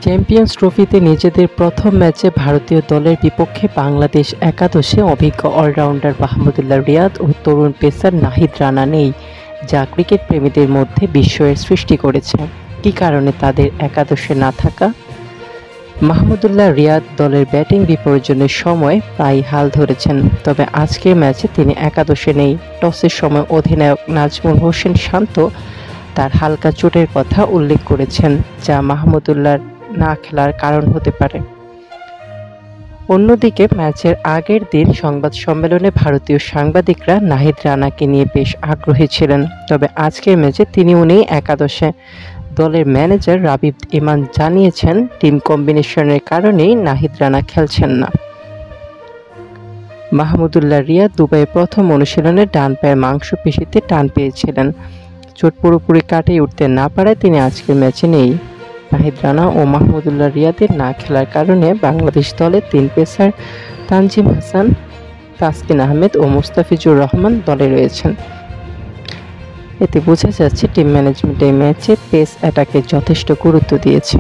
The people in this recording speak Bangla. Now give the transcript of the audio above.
চ্যাম্পিয়ন্স ট্রফিতে নিজেদের প্রথম ম্যাচে ভারতীয় দলের বিপক্ষে বাংলাদেশ একাদশে অভিজ্ঞ অলরাউন্ডার মাহমুদুল্লাহ রিয়াদ ও তরুণ পেসার নাহিদ রানা নেই, যা ক্রিকেট প্রেমীদের মধ্যে বিস্ময়ের সৃষ্টি করেছে। কী কারণে তাদের একাদশে না থাকা? মাহমুদুল্লাহ রিয়াদ দলের ব্যাটিং বিপর্যয়ের সময় প্রায় হাল ধরেছেন, তবে আজকের ম্যাচে তিনি একাদশে নেই। টসের সময় অধিনায়ক নাজমুল হোসেন শান্ত তার হালকা চোটের কথা উল্লেখ করেছেন, যা মাহমুদুল্লাহ না খেলার কারণ হতে পারে। অন্যদিকে ম্যাচের আগের দিন সংবাদ সম্মেলনে ভারতীয় সাংবাদিকরা নাহিদ রানাকে নিয়ে বেশ আগ্রহী ছিলেন, তবে আজকের ম্যাচে তিনিও নেই একাদশে। দলের ম্যানেজার রাবিব ইমান জানিয়েছেন, টিম কম্বিনেশনের কারণেই নাহিদ রানা খেলছেন না। মাহমুদুল্লাহ রিয়াদ দুবাইয়ে প্রথম অনুশীলনে ডান পায়ের মাংসপেশিতে টান পেয়েছিলেন। চোট পুরোপুরি কাটিয়ে উঠতে না পারায় তিনি আজকের ম্যাচে নেই। নাহিদ রানা ও মাহমুদুল্লাহ রিয়াদের না খেলার কারণে বাংলাদেশ দলে 3 পেসার তানজিম হাসান, তাসকিন আহমেদ ও মুস্তাফিজুর রহমান দলে রয়েছেন। এতে বোঝা যাচ্ছে টিম ম্যানেজমেন্ট এই ম্যাচে পেস অ্যাটাকে যথেষ্ট গুরুত্ব দিয়েছে।